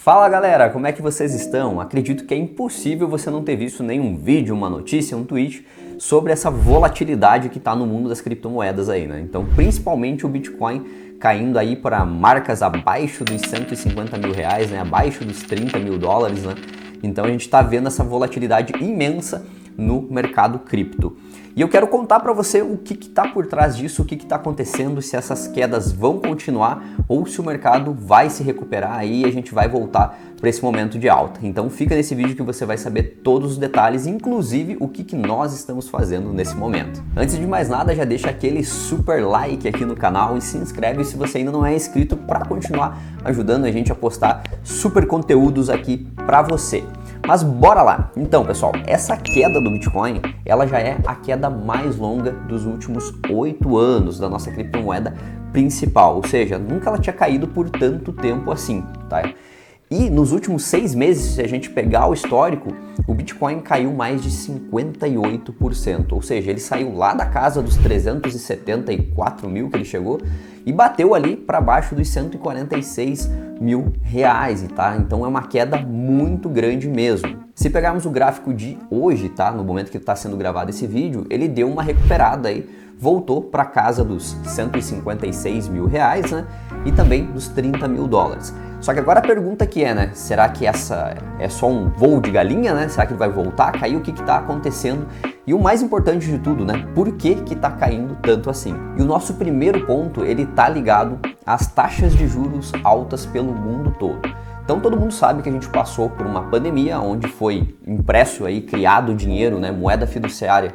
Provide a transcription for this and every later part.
Fala galera, como é que vocês estão? Acredito que é impossível você não ter visto nenhum vídeo, uma notícia, um tweet sobre essa volatilidade que está no mundo das criptomoedas aí, né? Então, principalmente o Bitcoin caindo aí para marcas abaixo dos 150 mil reais, né? Abaixo dos 30 mil dólares, né? Então a gente está vendo essa volatilidade imensa no mercado cripto. E eu quero contar para você o que está por trás disso, o que está acontecendo, se essas quedas vão continuar ou se o mercado vai se recuperar aí e a gente vai voltar para esse momento de alta. Então fica nesse vídeo que você vai saber todos os detalhes, inclusive o que nós estamos fazendo nesse momento. Antes de mais nada, já deixa aquele super like aqui no canal e se inscreve se você ainda não é inscrito para continuar ajudando a gente a postar super conteúdos aqui para você. Mas bora lá! Então, pessoal, essa queda do Bitcoin, ela já é a queda mais longa dos últimos 8 anos da nossa criptomoeda principal, ou seja, nunca ela tinha caído por tanto tempo assim, tá? E nos últimos 6 meses, se a gente pegar o histórico, o Bitcoin caiu mais de 58%, ou seja, ele saiu lá da casa dos 374 mil que ele chegou e bateu ali para baixo dos 146 mil reais, tá? Então é uma queda muito grande mesmo. Se pegarmos o gráfico de hoje, tá? No momento que está sendo gravado esse vídeo, ele deu uma recuperada aí, voltou para casa dos 156 mil reais, né? E também dos 30 mil dólares. Só que agora a pergunta que é, né? Será que essa é só um voo de galinha, né? Será que ele vai voltar a cair? O que está acontecendo? E o mais importante de tudo, né? Por que está caindo tanto assim? E o nosso primeiro ponto, ele está ligado às taxas de juros altas pelo mundo todo. Então todo mundo sabe que a gente passou por uma pandemia onde foi impresso aí, criado dinheiro, né? Moeda fiduciária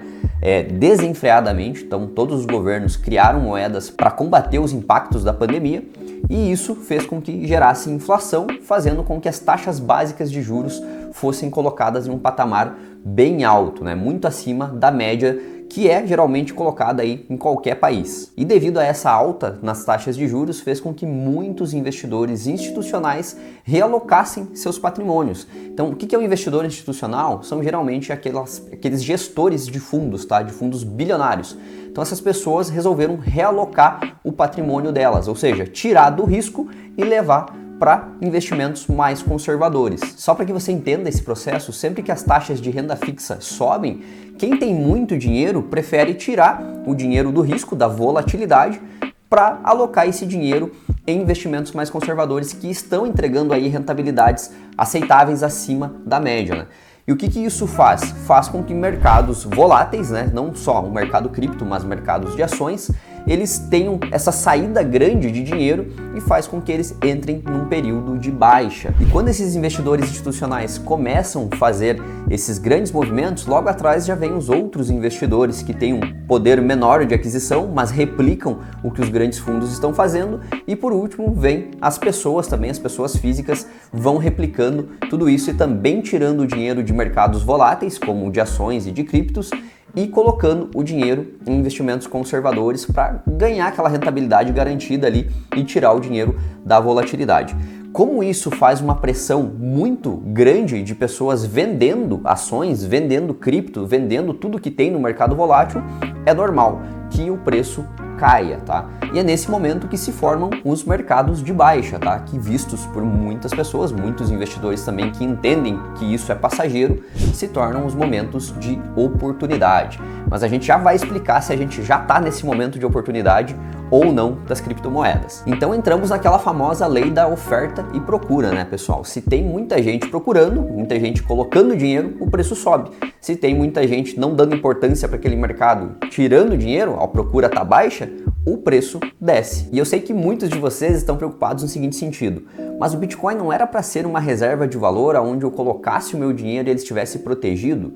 desenfreadamente. Então todos os governos criaram moedas para combater os impactos da pandemia. E isso fez com que gerasse inflação, fazendo com que as taxas básicas de juros fossem colocadas em um patamar bem alto, né? Muito acima da média que é geralmente colocada aí em qualquer país. E devido a essa alta nas taxas de juros, fez com que muitos investidores institucionais realocassem seus patrimônios. Então, o que é um investidor institucional? São geralmente aqueles gestores de fundos, tá? De fundos bilionários. Então, essas pessoas resolveram realocar o patrimônio delas, ou seja, tirar do risco e levar para investimentos mais conservadores. Só para que você entenda esse processo, sempre que as taxas de renda fixa sobem, quem tem muito dinheiro prefere tirar o dinheiro do risco, da volatilidade, para alocar esse dinheiro em investimentos mais conservadores que estão entregando aí rentabilidades aceitáveis acima da média, né? E o que isso faz? Faz com que mercados voláteis, né, não só o mercado cripto, mas mercados de ações, eles tenham essa saída grande de dinheiro e faz com que eles entrem num período de baixa. E quando esses investidores institucionais começam a fazer esses grandes movimentos, logo atrás já vem os outros investidores que têm um poder menor de aquisição, mas replicam o que os grandes fundos estão fazendo. E por último, vem as pessoas também, as pessoas físicas vão replicando tudo isso e também tirando o dinheiro de mercados voláteis, como de ações e de criptos, e colocando o dinheiro em investimentos conservadores para ganhar aquela rentabilidade garantida ali e tirar o dinheiro da volatilidade. Como isso faz uma pressão muito grande de pessoas vendendo ações, vendendo cripto, vendendo tudo que tem no mercado volátil, é normal que o preço caia, tá? E é nesse momento que se formam os mercados de baixa, tá? Que vistos por muitas pessoas, muitos investidores também que entendem que isso é passageiro, se tornam os momentos de oportunidade. Mas a gente já vai explicar se a gente já está nesse momento de oportunidade ou não das criptomoedas. Então entramos naquela famosa lei da oferta e procura, né, pessoal? Se tem muita gente procurando, muita gente colocando dinheiro, o preço sobe. Se tem muita gente não dando importância para aquele mercado, tirando dinheiro, a procura está baixa, o preço desce. E eu sei que muitos de vocês estão preocupados no seguinte sentido: mas o Bitcoin não era para ser uma reserva de valor onde eu colocasse o meu dinheiro e ele estivesse protegido?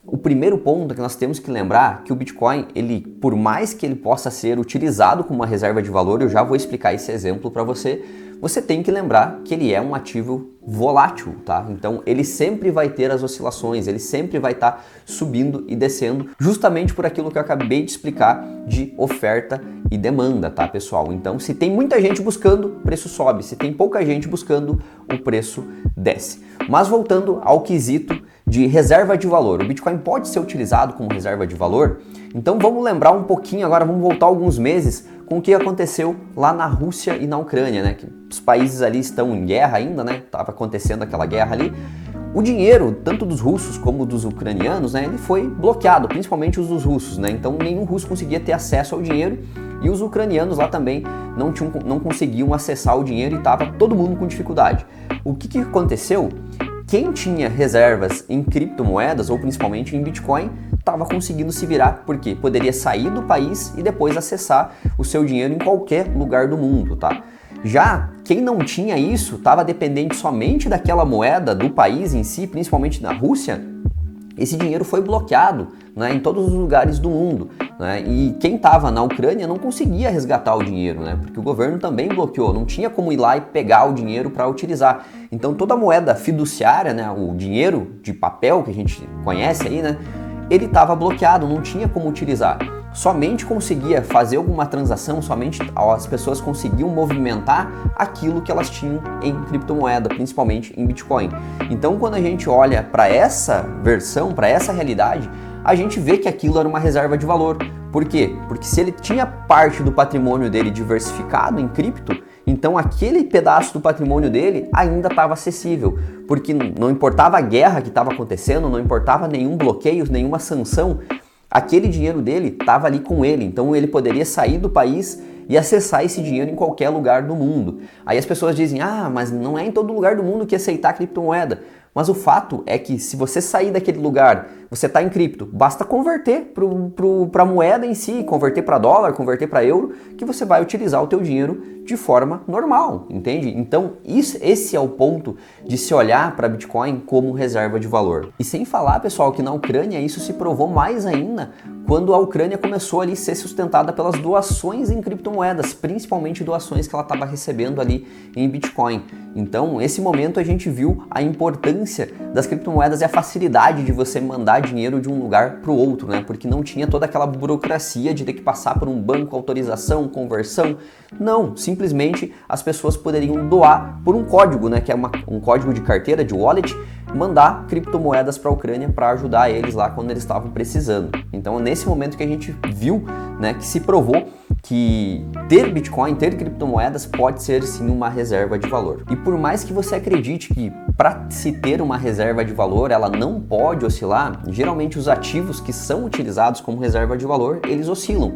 O primeiro ponto é que nós temos que lembrar que o Bitcoin, ele, por mais que ele possa ser utilizado como uma reserva de valor, eu já vou explicar esse exemplo para você, você tem que lembrar que ele é um ativo volátil, tá? Então ele sempre vai ter as oscilações, ele sempre vai estar subindo e descendo, justamente por aquilo que eu acabei de explicar de oferta e demanda, tá, pessoal? Então se tem muita gente buscando, o preço sobe, se tem pouca gente buscando, o preço desce. Mas voltando ao quesito de reserva de valor. O Bitcoin pode ser utilizado como reserva de valor? Então vamos lembrar um pouquinho agora, vamos voltar alguns meses com o que aconteceu lá na Rússia e na Ucrânia, né? Que os países ali estão em guerra ainda, né? Tava acontecendo aquela guerra ali. O dinheiro, tanto dos russos como dos ucranianos, né? Ele foi bloqueado, principalmente os dos russos, né? Então nenhum russo conseguia ter acesso ao dinheiro e os ucranianos lá também não conseguiam acessar o dinheiro e estava todo mundo com dificuldade. O que aconteceu? Quem tinha reservas em criptomoedas, ou principalmente em Bitcoin, estava conseguindo se virar, porque poderia sair do país e depois acessar o seu dinheiro em qualquer lugar do mundo, tá? Já quem não tinha isso, estava dependente somente daquela moeda do país em si, principalmente na Rússia, esse dinheiro foi bloqueado, né, em todos os lugares do mundo, né, e quem estava na Ucrânia não conseguia resgatar o dinheiro, né, porque o governo também bloqueou, não tinha como ir lá e pegar o dinheiro para utilizar. Então toda a moeda fiduciária, né, o dinheiro de papel que a gente conhece aí, né, ele estava bloqueado, não tinha como utilizar. Somente conseguia fazer alguma transação, somente as pessoas conseguiam movimentar aquilo que elas tinham em criptomoeda, principalmente em Bitcoin. Então, quando a gente olha para essa versão, para essa realidade, a gente vê que aquilo era uma reserva de valor. Por quê? Porque se ele tinha parte do patrimônio dele diversificado em cripto, então aquele pedaço do patrimônio dele ainda estava acessível, porque não importava a guerra que estava acontecendo, não importava nenhum bloqueio, nenhuma sanção, aquele dinheiro dele estava ali com ele, então ele poderia sair do país e acessar esse dinheiro em qualquer lugar do mundo. Aí as pessoas dizem, mas não é em todo lugar do mundo que aceitar criptomoeda. Mas o fato é que se você sair daquele lugar, você está em cripto, basta converter para a moeda em si, converter para dólar, converter para euro, que você vai utilizar o teu dinheiro de forma normal, entende? Então esse é o ponto de se olhar para Bitcoin como reserva de valor. E sem falar, pessoal, que na Ucrânia isso se provou mais ainda quando a Ucrânia começou ali a ser sustentada pelas doações em criptomoedas, principalmente doações que ela estava recebendo ali em Bitcoin. Então, nesse momento a gente viu a importância das criptomoedas e a facilidade de você mandar dinheiro de um lugar para o outro, né? Porque não tinha toda aquela burocracia de ter que passar por um banco, autorização, conversão. Não, simplesmente as pessoas poderiam doar por um código, né? Que é um código de carteira, de wallet, mandar criptomoedas para a Ucrânia para ajudar eles lá quando eles estavam precisando. Então, nesse momento que a gente viu, né, que se provou que ter Bitcoin, ter criptomoedas pode ser sim uma reserva de valor. E por mais que você acredite que para se ter uma reserva de valor ela não pode oscilar, geralmente os ativos que são utilizados como reserva de valor, eles oscilam.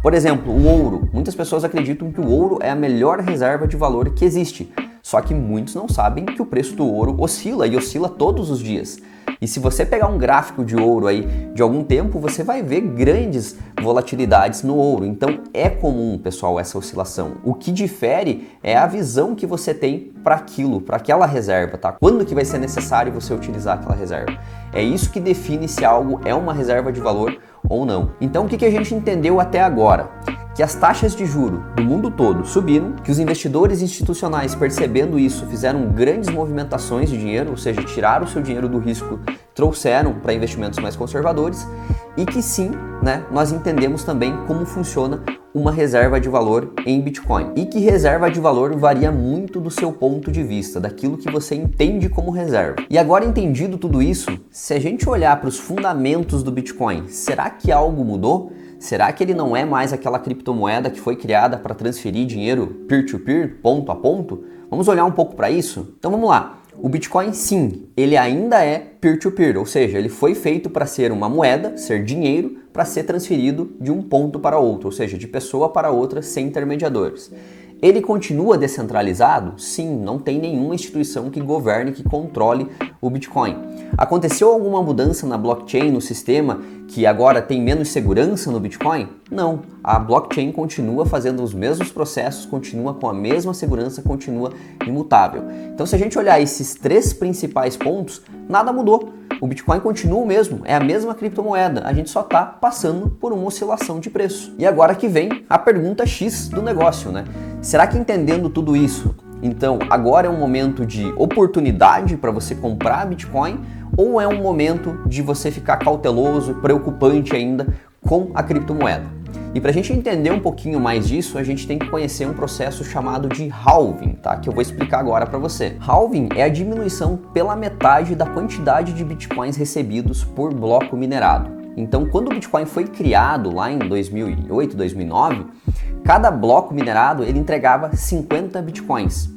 Por exemplo, o ouro. Muitas pessoas acreditam que o ouro é a melhor reserva de valor que existe. Só que muitos não sabem que o preço do ouro oscila e oscila todos os dias. E se você pegar um gráfico de ouro aí de algum tempo, você vai ver grandes volatilidades no ouro. Então é comum, pessoal, essa oscilação. O que difere é a visão que você tem para aquilo, para aquela reserva, tá? Quando que vai ser necessário você utilizar aquela reserva? É isso que define se algo é uma reserva de valor ou não. Então o que a gente entendeu até agora? Que as taxas de juro do mundo todo subiram, que os investidores institucionais, percebendo isso, fizeram grandes movimentações de dinheiro, ou seja, tiraram o seu dinheiro do risco, trouxeram para investimentos mais conservadores, e que sim, né, nós entendemos também como funciona uma reserva de valor em Bitcoin. E que reserva de valor varia muito do seu ponto de vista, daquilo que você entende como reserva. E agora, entendido tudo isso, se a gente olhar para os fundamentos do Bitcoin, será que algo mudou? Será que ele não é mais aquela criptomoeda que foi criada para transferir dinheiro peer-to-peer, ponto a ponto? Vamos olhar um pouco para isso? Então vamos lá. O Bitcoin, sim, ele ainda é peer-to-peer, ou seja, ele foi feito para ser uma moeda, ser dinheiro, para ser transferido de um ponto para outro, ou seja, de pessoa para outra sem intermediadores. Ele continua descentralizado? Sim, não tem nenhuma instituição que governe, que controle o Bitcoin. Aconteceu alguma mudança na blockchain, no sistema, que agora tem menos segurança no Bitcoin? Não, a blockchain continua fazendo os mesmos processos, continua com a mesma segurança, continua imutável. Então, se a gente olhar esses três principais pontos, nada mudou. O Bitcoin continua o mesmo, é a mesma criptomoeda, a gente só está passando por uma oscilação de preço. E agora que vem a pergunta X do negócio, né? Será que entendendo tudo isso, então agora é um momento de oportunidade para você comprar Bitcoin ou é um momento de você ficar cauteloso, preocupante ainda com a criptomoeda? E para a gente entender um pouquinho mais disso, a gente tem que conhecer um processo chamado de halving, tá? Que eu vou explicar agora para você. Halving é a diminuição pela metade da quantidade de bitcoins recebidos por bloco minerado. Então, quando o Bitcoin foi criado lá em 2008, 2009, cada bloco minerado ele entregava 50 bitcoins.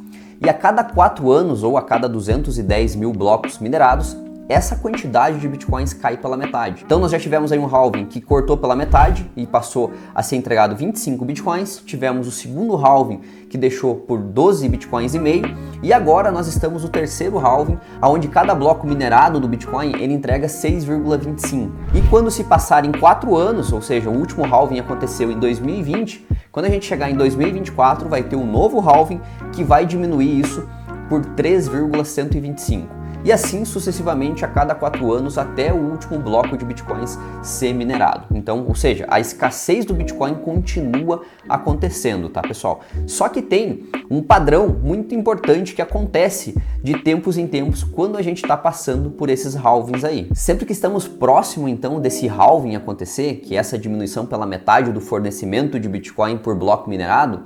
E a cada 4 anos ou a cada 210 mil blocos minerados, essa quantidade de bitcoins cai pela metade. Então nós já tivemos aí um halving que cortou pela metade e passou a ser entregado 25 bitcoins. Tivemos o segundo halving que deixou por 12 bitcoins e meio. E agora nós estamos no terceiro halving, onde cada bloco minerado do Bitcoin ele entrega 6,25. E quando se passarem 4 anos, ou seja, o último halving aconteceu em 2020, quando a gente chegar em 2024 vai ter um novo halving que vai diminuir isso por 3,125. E assim sucessivamente a cada 4 anos até o último bloco de bitcoins ser minerado. Então, ou seja, a escassez do Bitcoin continua acontecendo, tá, pessoal? Só que tem um padrão muito importante que acontece de tempos em tempos quando a gente está passando por esses halvings aí. Sempre que estamos próximo, então, desse halving acontecer, que é essa diminuição pela metade do fornecimento de Bitcoin por bloco minerado,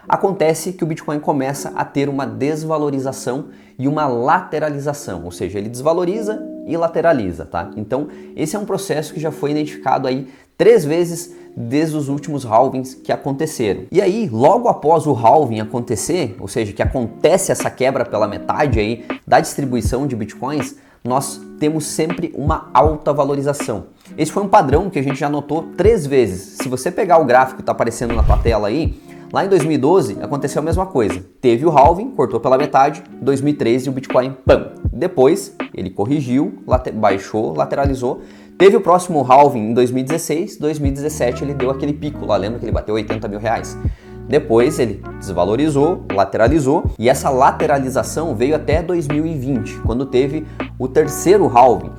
acontece que o Bitcoin começa a ter uma desvalorização e uma lateralização, ou seja, ele desvaloriza e lateraliza, tá? Então, esse é um processo que já foi identificado aí 3 vezes desde os últimos halvings que aconteceram. E aí, logo após o halving acontecer, ou seja, que acontece essa quebra pela metade aí da distribuição de Bitcoins, nós temos sempre uma alta valorização. Esse foi um padrão que a gente já notou 3 vezes. Se você pegar o gráfico que está aparecendo na tua tela aí, lá em 2012 aconteceu a mesma coisa. Teve o halving, cortou pela metade, 2013 o Bitcoin, pam! Depois ele corrigiu, baixou, lateralizou. Teve o próximo halving em 2016, 2017 ele deu aquele pico lá, lembra que ele bateu 80 mil reais? Depois ele desvalorizou, lateralizou e essa lateralização veio até 2020, quando teve o terceiro halving.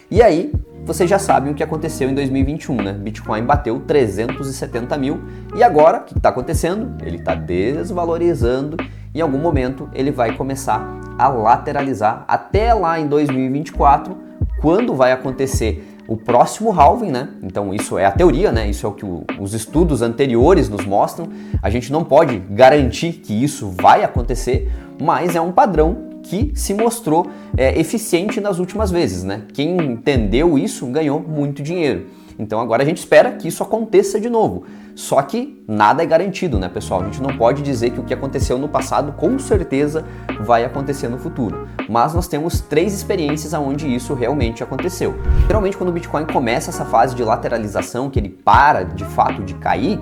E aí, vocês já sabem o que aconteceu em 2021, né? Bitcoin bateu 370 mil e agora, o que está acontecendo? Ele está desvalorizando e em algum momento ele vai começar a lateralizar até lá em 2024, quando vai acontecer o próximo halving, né? Então isso é a teoria, né? Isso é o que os estudos anteriores nos mostram. A gente não pode garantir que isso vai acontecer, mas é um padrão que se mostrou eficiente nas últimas vezes, né? Quem entendeu isso ganhou muito dinheiro. Então agora a gente espera que isso aconteça de novo. Só que nada é garantido, né, pessoal? A gente não pode dizer que o que aconteceu no passado com certeza vai acontecer no futuro. Mas nós temos 3 experiências onde isso realmente aconteceu. Geralmente quando o Bitcoin começa essa fase de lateralização, que ele para de fato de cair,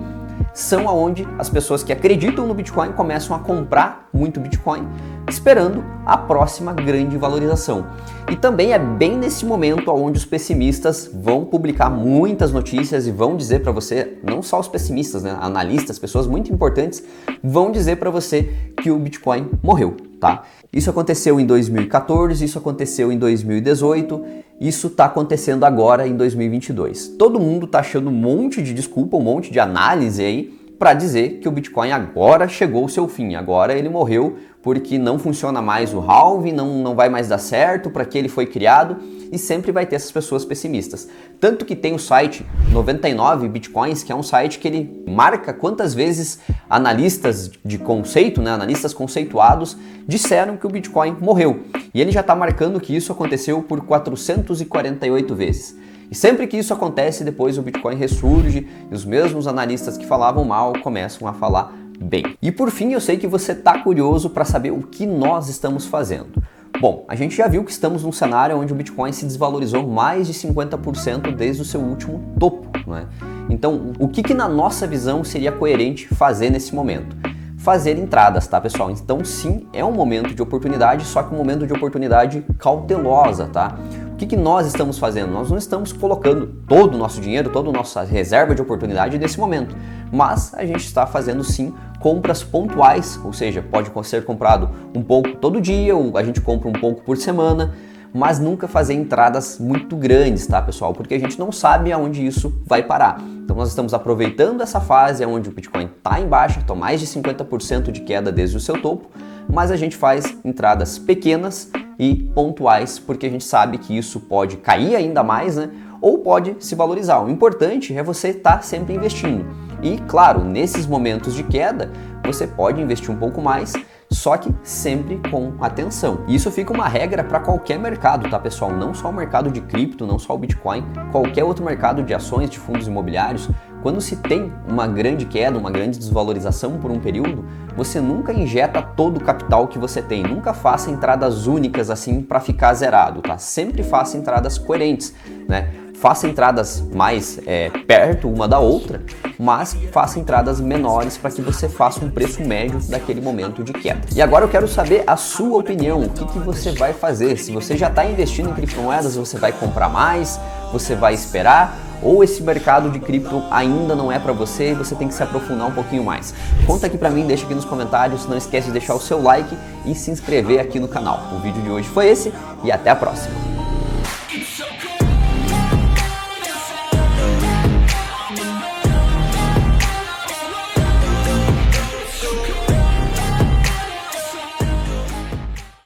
são aonde as pessoas que acreditam no Bitcoin começam a comprar muito Bitcoin, esperando a próxima grande valorização. E também é bem nesse momento onde os pessimistas vão publicar muitas notícias e vão dizer para você, não só os pessimistas, né, analistas, pessoas muito importantes, vão dizer para você que o Bitcoin morreu, tá? Isso aconteceu em 2014, isso aconteceu em 2018, isso está acontecendo agora em 2022. Todo mundo está achando um monte de desculpa, um monte de análise aí para dizer que o Bitcoin agora chegou ao seu fim, agora ele morreu porque não funciona mais o halving, não vai mais dar certo, para que ele foi criado, e sempre vai ter essas pessoas pessimistas. Tanto que tem o site 99 Bitcoins, que é um site que ele marca quantas vezes analistas de conceito, né, analistas conceituados, disseram que o Bitcoin morreu. E ele já está marcando que isso aconteceu por 448 vezes. E sempre que isso acontece, depois o Bitcoin ressurge e os mesmos analistas que falavam mal começam a falar bem. E por fim, eu sei que você está curioso para saber o que nós estamos fazendo. Bom, a gente já viu que estamos num cenário onde o Bitcoin se desvalorizou mais de 50% desde o seu último topo, né? Então, o que na nossa visão seria coerente fazer nesse momento? Fazer entradas, tá, pessoal? Então, sim, é um momento de oportunidade, só que um momento de oportunidade cautelosa, tá? O que nós estamos fazendo? Nós não estamos colocando todo o nosso dinheiro, toda a nossa reserva de oportunidade nesse momento, mas a gente está fazendo sim compras pontuais, ou seja, pode ser comprado um pouco todo dia, ou a gente compra um pouco por semana, mas nunca fazer entradas muito grandes, tá, pessoal? Porque a gente não sabe aonde isso vai parar. Então nós estamos aproveitando essa fase onde o Bitcoin está em baixa, está mais de 50% de queda desde o seu topo, mas a gente faz entradas pequenas e pontuais, porque a gente sabe que isso pode cair ainda mais, né? Ou pode se valorizar. O importante é você estar sempre investindo. E claro, nesses momentos de queda, você pode investir um pouco mais, só que sempre com atenção. E isso fica uma regra para qualquer mercado, tá, pessoal? Não só o mercado de cripto, não só o Bitcoin, qualquer outro mercado de ações, de fundos imobiliários. Quando se tem uma grande queda, uma grande desvalorização por um período, você nunca injeta todo o capital que você tem. Nunca faça entradas únicas assim para ficar zerado, tá? Sempre faça entradas coerentes, né? Faça entradas mais perto uma da outra, mas faça entradas menores para que você faça um preço médio daquele momento de queda. E agora eu quero saber a sua opinião, o que você vai fazer? Se você já está investindo em criptomoedas, você vai comprar mais? Você vai esperar? Ou esse mercado de cripto ainda não é para você e você tem que se aprofundar um pouquinho mais? Conta aqui para mim, deixa aqui nos comentários, não esquece de deixar o seu like e se inscrever aqui no canal. O vídeo de hoje foi esse e até a próxima!